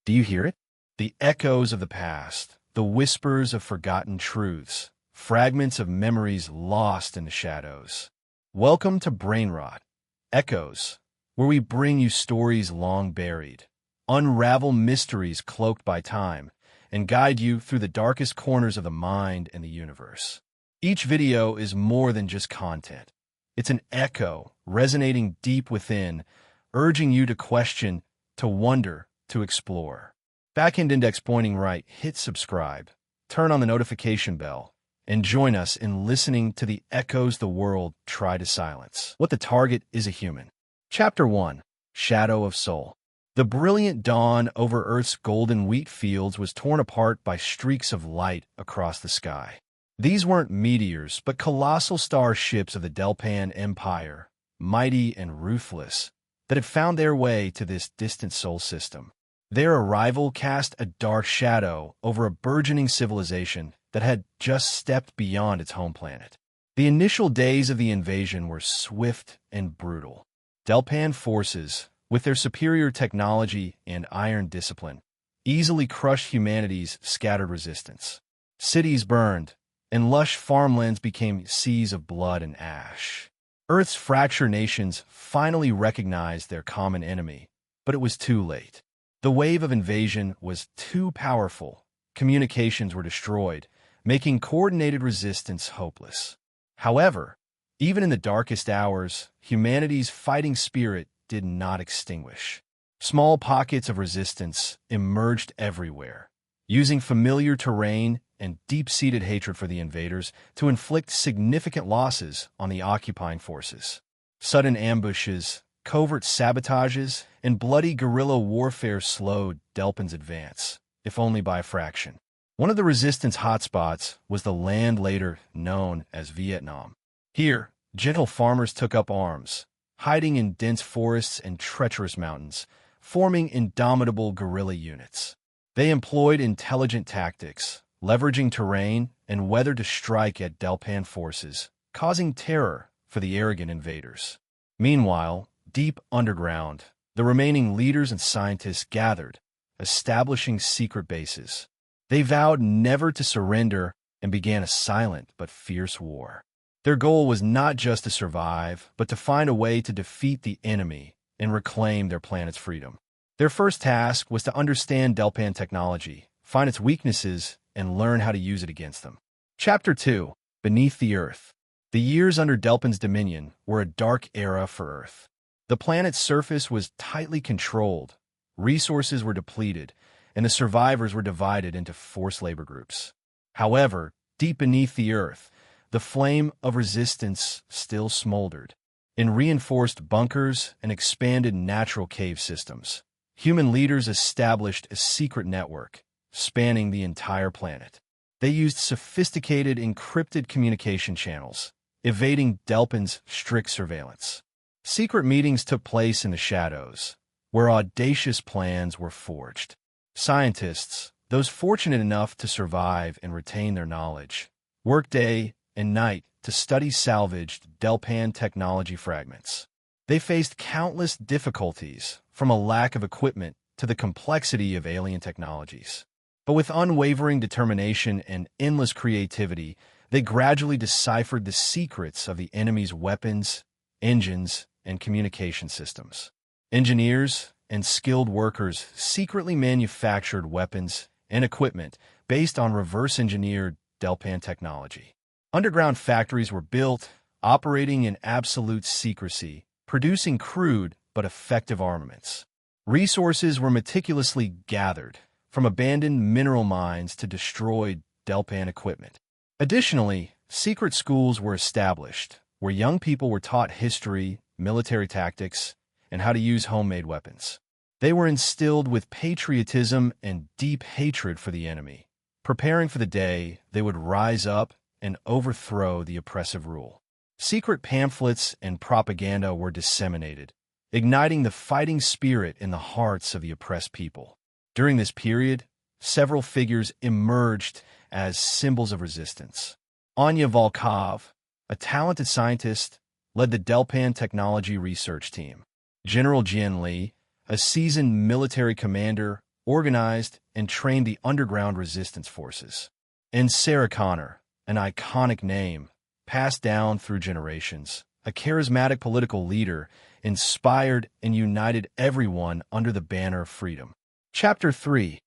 Do you hear it? The echoes of the past, the whispers of forgotten truths, fragments of memories lost in the shadows. Welcome to BRAINROT, Echoes, where we bring you stories long buried, unravel mysteries cloaked by time, and guide you through the darkest corners of the mind and the universe. Each video is more than just content. It's an echo resonating deep within, urging you to question, to wonder, to explore. Backend index pointing right, hit subscribe, turn on the notification bell, and join us in listening to the echoes the world tried to silence. What the target is a human. Chapter 1, Shadow of Soul. The brilliant dawn over Earth's golden wheat fields was torn apart by streaks of light across the sky. These weren't meteors, but colossal starships of the Delpan Empire, mighty and ruthless, that had found their way to this distant sol system. Their arrival cast a dark shadow over a burgeoning civilization that had just stepped beyond its home planet. The initial days of the invasion were swift and brutal. Delpan forces, with their superior technology and iron discipline, easily crushed humanity's scattered resistance. Cities burned, and lush farmlands became seas of blood and ash. Earth's fractured nations finally recognized their common enemy, but it was too late. The wave of invasion was too powerful. Communications were destroyed, making coordinated resistance hopeless. However, even in the darkest hours, humanity's fighting spirit did not extinguish. Small pockets of resistance emerged everywhere, using familiar terrain and deep-seated hatred for the invaders to inflict significant losses on the occupying forces. Sudden ambushes, covert sabotages, and bloody guerrilla warfare slowed Delpan's advance, if only by a fraction. One of the resistance hotspots was the land later known as Vietnam. Here, gentle farmers took up arms, hiding in dense forests and treacherous mountains, forming indomitable guerrilla units. They employed intelligent tactics, leveraging terrain and weather to strike at Delpan forces, causing terror for the arrogant invaders. Meanwhile, deep underground, the remaining leaders and scientists gathered, establishing secret bases. They vowed never to surrender and began a silent but fierce war. Their goal was not just to survive, but to find a way to defeat the enemy and reclaim their planet's freedom. Their first task was to understand Delpan technology, find its weaknesses, and learn how to use it against them. Chapter 2, Beneath the Earth. The years under Delpan's dominion were a dark era for Earth. The planet's surface was tightly controlled, resources were depleted, and the survivors were divided into forced labor groups. However, deep beneath the Earth, the flame of resistance still smoldered. In reinforced bunkers and expanded natural cave systems, human leaders established a secret network spanning the entire planet. They used sophisticated encrypted communication channels, evading Delpan's strict surveillance. Secret meetings took place in the shadows, where audacious plans were forged. Scientists, those fortunate enough to survive and retain their knowledge, worked day and night to study salvaged Delpan technology fragments. They faced countless difficulties, from a lack of equipment to the complexity of alien technologies. But with unwavering determination and endless creativity, they gradually deciphered the secrets of the enemy's weapons, engines, and communication systems. Engineers and skilled workers secretly manufactured weapons and equipment based on reverse-engineered Delpan technology. Underground factories were built, operating in absolute secrecy, producing crude but effective armaments. Resources were meticulously gathered, from abandoned mineral mines to destroyed Delpan equipment. Additionally, secret schools were established, where young people were taught history, military tactics, and how to use homemade weapons. They were instilled with patriotism and deep hatred for the enemy, preparing for the day they would rise up and overthrow the oppressive rule. Secret pamphlets and propaganda were disseminated, igniting the fighting spirit in the hearts of the oppressed people. During this period, several figures emerged as symbols of resistance. Anya Volkov, a talented scientist, led the Delpan Technology Research Team. General Jian Li, a seasoned military commander, organized, and trained the underground resistance forces. And Sarah Connor, an iconic name, passed down through generations, a charismatic political leader, inspired and united everyone under the banner of freedom. Chapter 3.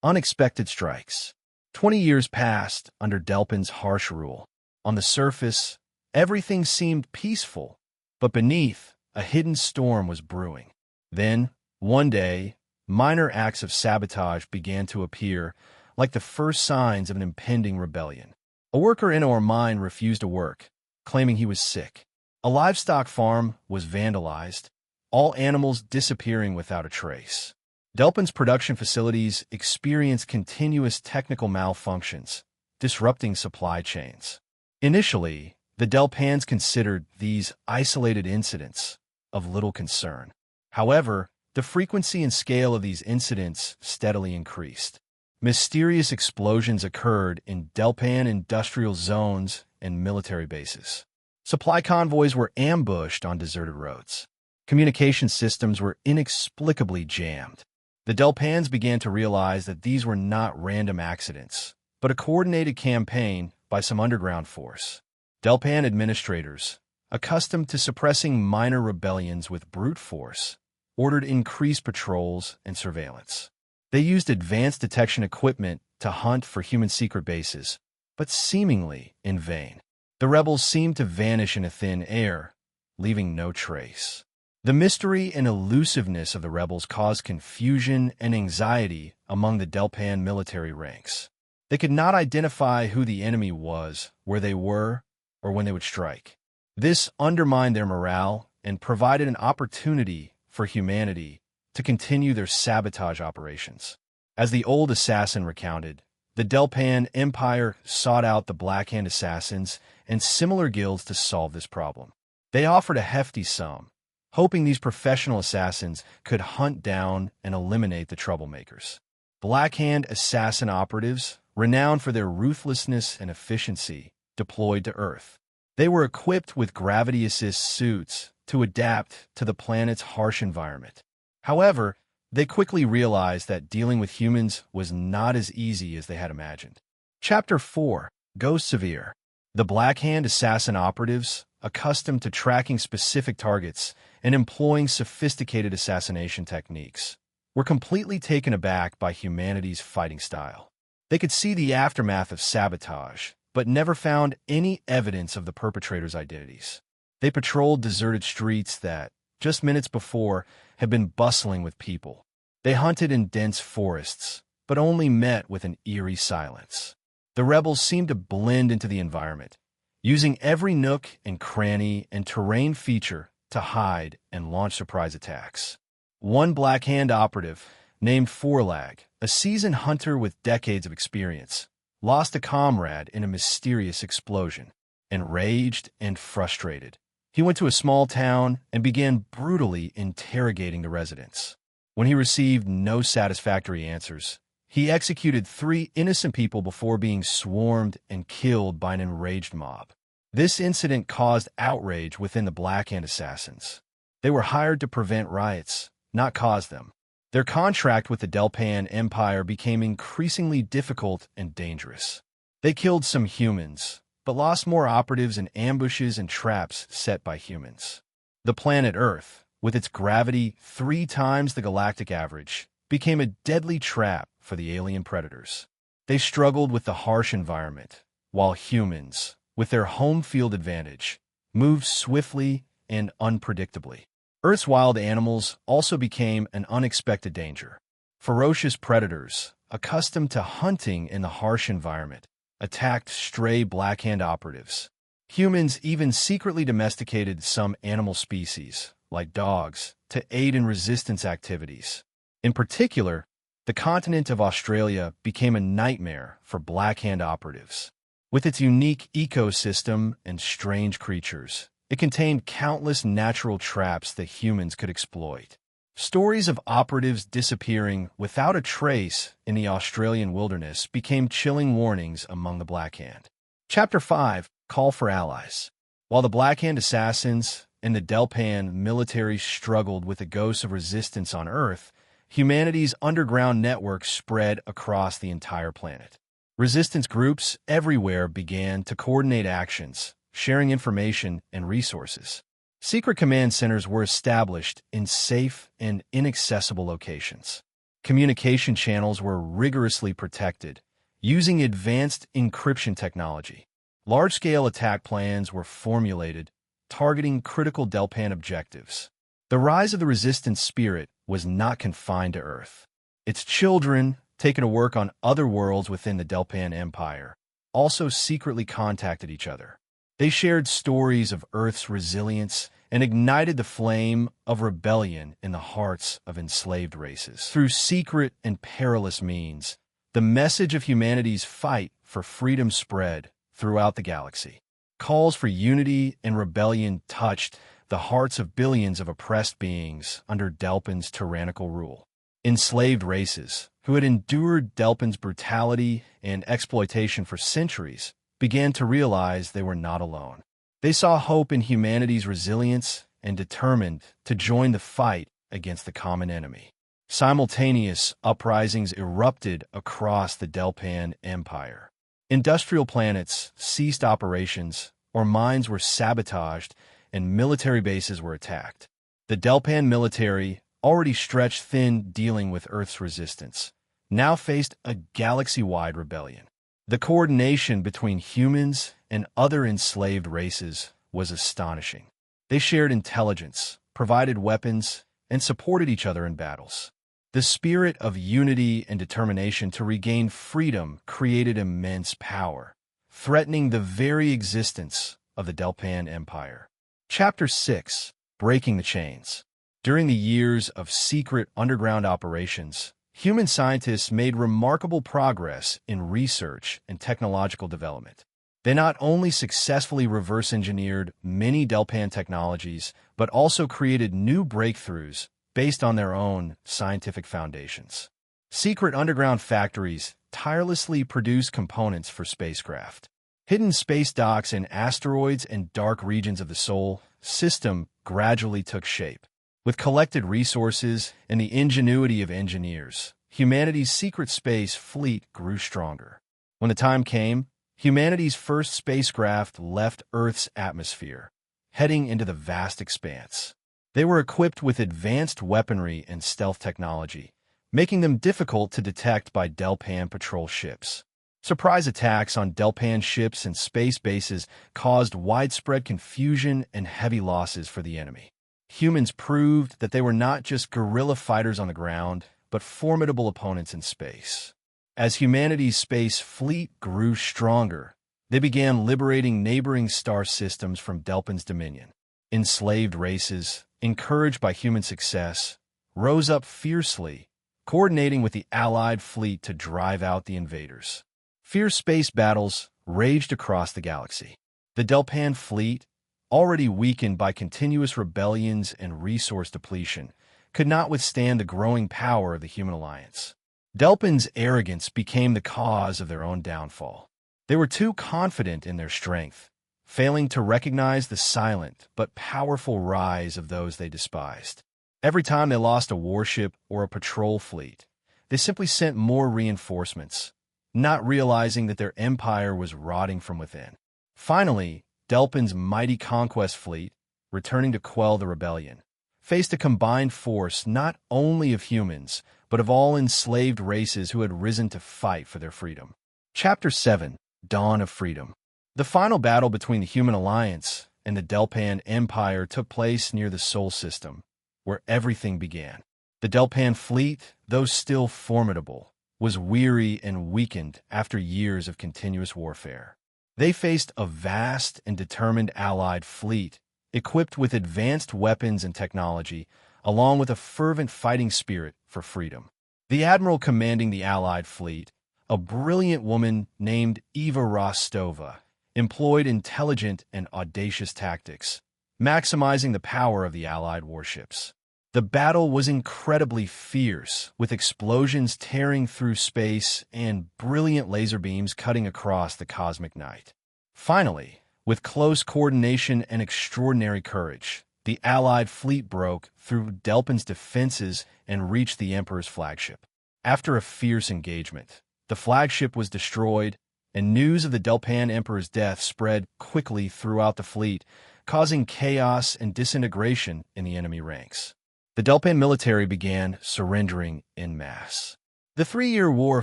Unexpected Strikes. 20 years passed under Delpin's harsh rule. On the surface, everything seemed peaceful, but beneath, a hidden storm was brewing. Then, one day, minor acts of sabotage began to appear, like the first signs of an impending rebellion. A worker in our mine refused to work, claiming he was sick. A livestock farm was vandalized, all animals disappearing without a trace. Delpin's production facilities experienced continuous technical malfunctions, disrupting supply chains. Initially, the Delpans considered these isolated incidents of little concern. However, the frequency and scale of these incidents steadily increased. Mysterious explosions occurred in Delpan industrial zones and military bases. Supply convoys were ambushed on deserted roads. Communication systems were inexplicably jammed. The Delpans began to realize that these were not random accidents, but a coordinated campaign by some underground force. Delpan administrators, accustomed to suppressing minor rebellions with brute force, ordered increased patrols and surveillance. They used advanced detection equipment to hunt for human secret bases, but seemingly in vain. The rebels seemed to vanish in a thin air, leaving no trace. The mystery and elusiveness of the rebels caused confusion and anxiety among the Delpan military ranks. They could not identify who the enemy was, where they were, or when they would strike. This undermined their morale and provided an opportunity for humanity to continue their sabotage operations. As the old assassin recounted, the Delpan Empire sought out the Black Hand assassins and similar guilds to solve this problem. They offered a hefty sum, hoping these professional assassins could hunt down and eliminate the troublemakers. Black Hand assassin operatives, renowned for their ruthlessness and efficiency, deployed to Earth. They were equipped with gravity-assist suits to adapt to the planet's harsh environment. However, they quickly realized that dealing with humans was not as easy as they had imagined. Chapter 4. Go Severe. The Black Hand assassin operatives, accustomed to tracking specific targets and employing sophisticated assassination techniques, were completely taken aback by humanity's fighting style. They could see the aftermath of sabotage, but never found any evidence of the perpetrators' identities. They patrolled deserted streets that, just minutes before, had been bustling with people. They hunted in dense forests, but only met with an eerie silence. The rebels seemed to blend into the environment, using every nook and cranny and terrain feature to hide and launch surprise attacks. One Black Hand operative, named Forlag, a seasoned hunter with decades of experience, lost a comrade in a mysterious explosion. Enraged and frustrated, he went to a small town and began brutally interrogating the residents. When he received no satisfactory answers, he executed 3 innocent people before being swarmed and killed by an enraged mob. This incident caused outrage within the Black Hand assassins. They were hired to prevent riots, not cause them. Their contract with the Delpan Empire became increasingly difficult and dangerous. They killed some humans, but lost more operatives in ambushes and traps set by humans. The planet Earth, with its gravity 3 times the galactic average, became a deadly trap for the alien predators. They struggled with the harsh environment, while humans, with their home field advantage, moved swiftly and unpredictably. Earth's wild animals also became an unexpected danger. Ferocious predators, accustomed to hunting in the harsh environment, attacked stray Black Hand operatives. Humans even secretly domesticated some animal species, like dogs, to aid in resistance activities. In particular, the continent of Australia became a nightmare for Black Hand operatives. With its unique ecosystem and strange creatures, it contained countless natural traps that humans could exploit. Stories of operatives disappearing without a trace in the Australian wilderness became chilling warnings among the Black Hand. Chapter 5. Call for Allies. While the Black Hand assassins and the Delpan military struggled with the ghosts of resistance on Earth, humanity's underground network spread across the entire planet. Resistance groups everywhere began to coordinate actions, sharing information and resources. Secret command centers were established in safe and inaccessible locations. Communication channels were rigorously protected, using advanced encryption technology. Large-scale attack plans were formulated, targeting critical Delpan objectives. The rise of the resistance spirit was not confined to Earth. Its children, taken to work on other worlds within the Delpan Empire, also secretly contacted each other. They shared stories of Earth's resilience and ignited the flame of rebellion in the hearts of enslaved races. Through secret and perilous means, the message of humanity's fight for freedom spread throughout the galaxy. Calls for unity and rebellion touched the hearts of billions of oppressed beings under Delpan's tyrannical rule. Enslaved races, who had endured Delpan's brutality and exploitation for centuries, began to realize they were not alone. They saw hope in humanity's resilience and determined to join the fight against the common enemy. Simultaneous uprisings erupted across the Delpan Empire. Industrial planets ceased operations, or mines were sabotaged, and military bases were attacked. The Delpan military, already stretched thin dealing with Earth's resistance, now faced a galaxy-wide rebellion. The coordination between humans and other enslaved races was astonishing. They shared intelligence, provided weapons, and supported each other in battles. The spirit of unity and determination to regain freedom created immense power, threatening the very existence of the Delpan Empire. Chapter 6: Breaking the Chains. During the years of secret underground operations, human scientists made remarkable progress in research and technological development. They not only successfully reverse-engineered many Delpan technologies, but also created new breakthroughs based on their own scientific foundations. Secret underground factories tirelessly produce components for spacecraft. Hidden space docks in asteroids and dark regions of the Sol system gradually took shape. With collected resources and the ingenuity of engineers, humanity's secret space fleet grew stronger. When the time came, humanity's first spacecraft left Earth's atmosphere, heading into the vast expanse. They were equipped with advanced weaponry and stealth technology, making them difficult to detect by Delpan patrol ships. Surprise attacks on Delpan ships and space bases caused widespread confusion and heavy losses for the enemy. Humans proved that they were not just guerrilla fighters on the ground, but formidable opponents in space. As humanity's space fleet grew stronger, they began liberating neighboring star systems from Delpan's dominion. Enslaved races, encouraged by human success, rose up fiercely, coordinating with the Allied fleet to drive out the invaders. Fierce space battles raged across the galaxy. The Delpan fleet, already weakened by continuous rebellions and resource depletion, could not withstand the growing power of the human alliance. Delpan's arrogance became the cause of their own downfall. They were too confident in their strength, failing to recognize the silent but powerful rise of those they despised. Every time they lost a warship or a patrol fleet, they simply sent more reinforcements, not realizing that their empire was rotting from within. Finally, Delpan's mighty conquest fleet, returning to quell the rebellion, faced a combined force not only of humans, but of all enslaved races who had risen to fight for their freedom. Chapter 7: Dawn of Freedom. The final battle between the human alliance and the Delpan Empire took place near the Sol system, where everything began. The Delpan fleet, though still formidable, was weary and weakened after years of continuous warfare. They faced a vast and determined Allied fleet, equipped with advanced weapons and technology, along with a fervent fighting spirit for freedom. The admiral commanding the Allied fleet, a brilliant woman named Eva Rostova, employed intelligent and audacious tactics, maximizing the power of the Allied warships. The battle was incredibly fierce, with explosions tearing through space and brilliant laser beams cutting across the cosmic night. Finally, with close coordination and extraordinary courage, The Allied fleet broke through Delpin's defenses and reached the Emperor's flagship. After a fierce engagement, the flagship was destroyed, and news of the Delpan Emperor's death spread quickly throughout the fleet, causing chaos and disintegration in the enemy ranks. The Delpan military began surrendering en masse. The 3-year war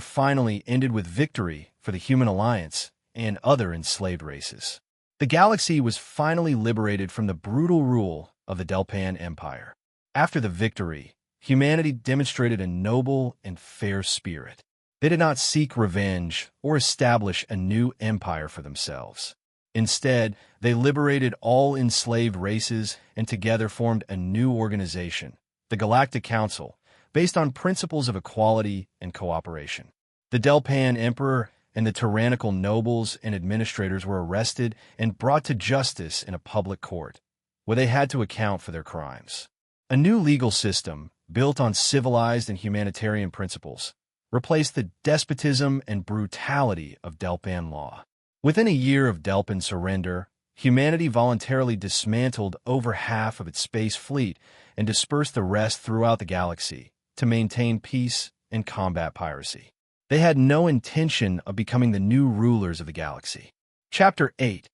finally ended with victory for the Human Alliance and other enslaved races. The galaxy was finally liberated from the brutal rule of the Delpan Empire. After the victory, humanity demonstrated a noble and fair spirit. They did not seek revenge or establish a new empire for themselves. Instead, they liberated all enslaved races and together formed a new organization, the Galactic Council, based on principles of equality and cooperation. The Delpan Emperor and the tyrannical nobles and administrators were arrested and brought to justice in a public court, where they had to account for their crimes. A new legal system, built on civilized and humanitarian principles, replaced the despotism and brutality of Delpan law. Within a year of Delpan surrender, humanity voluntarily dismantled over half of its space fleet and dispersed the rest throughout the galaxy to maintain peace and combat piracy. They had no intention of becoming the new rulers of the galaxy. Chapter 8.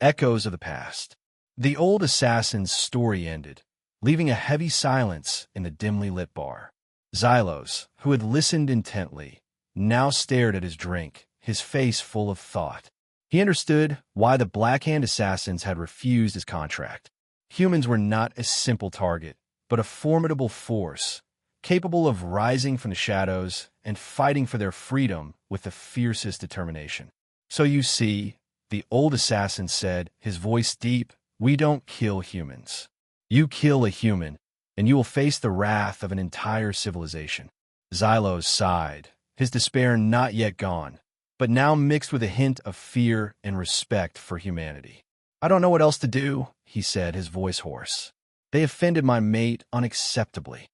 Echoes of the Past. The old assassin's story ended, leaving a heavy silence in the dimly lit bar. Xylos, who had listened intently, now stared at his drink, his face full of thought. He understood why the Black Hand assassins had refused his contract. Humans were not a simple target, but a formidable force, capable of rising from the shadows and fighting for their freedom with the fiercest determination. So you see, the old assassin said, his voice deep, we don't kill humans. You kill a human, and you will face the wrath of an entire civilization. Xylos sighed, his despair not yet gone, but now mixed with a hint of fear and respect for humanity. I don't know what else to do, he said, his voice hoarse. They offended my mate unacceptably.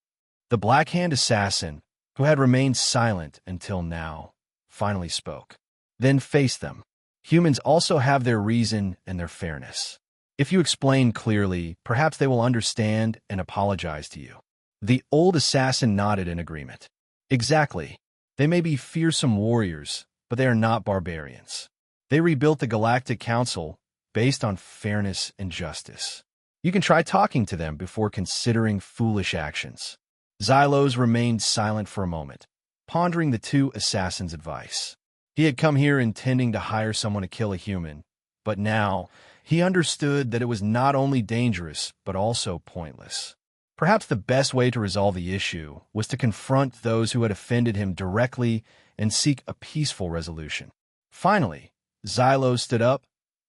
The Black Hand assassin, who had remained silent until now, finally spoke. Then face them. Humans also have their reason and their fairness. If you explain clearly, perhaps they will understand and apologize to you. The old assassin nodded in agreement. Exactly. They may be fearsome warriors, but they are not barbarians. They rebuilt the Galactic Council based on fairness and justice. You can try talking to them before considering foolish actions. Xylos remained silent for a moment, pondering the two assassins' advice. He had come here intending to hire someone to kill a human, but now he understood that it was not only dangerous, but also pointless. Perhaps the best way to resolve the issue was to confront those who had offended him directly and seek a peaceful resolution. Finally, Xylos stood up,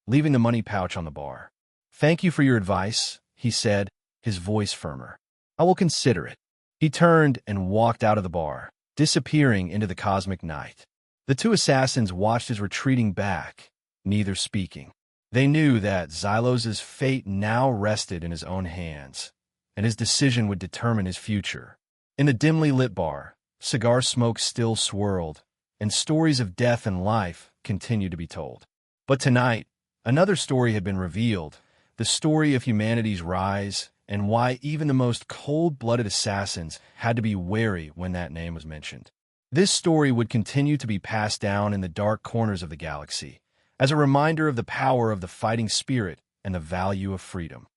leaving the money pouch on the bar. Thank you for your advice, he said, his voice firmer. I will consider it. He turned and walked out of the bar, disappearing into the cosmic night. The two assassins watched his retreating back, neither speaking. They knew that Xylos' fate now rested in his own hands, and his decision would determine his future. In the dimly lit bar, cigar smoke still swirled, and stories of death and life continued to be told. But tonight, another story had been revealed, the story of humanity's rise and why even the most cold-blooded assassins had to be wary when that name was mentioned. This story would continue to be passed down in the dark corners of the galaxy, as a reminder of the power of the fighting spirit and the value of freedom.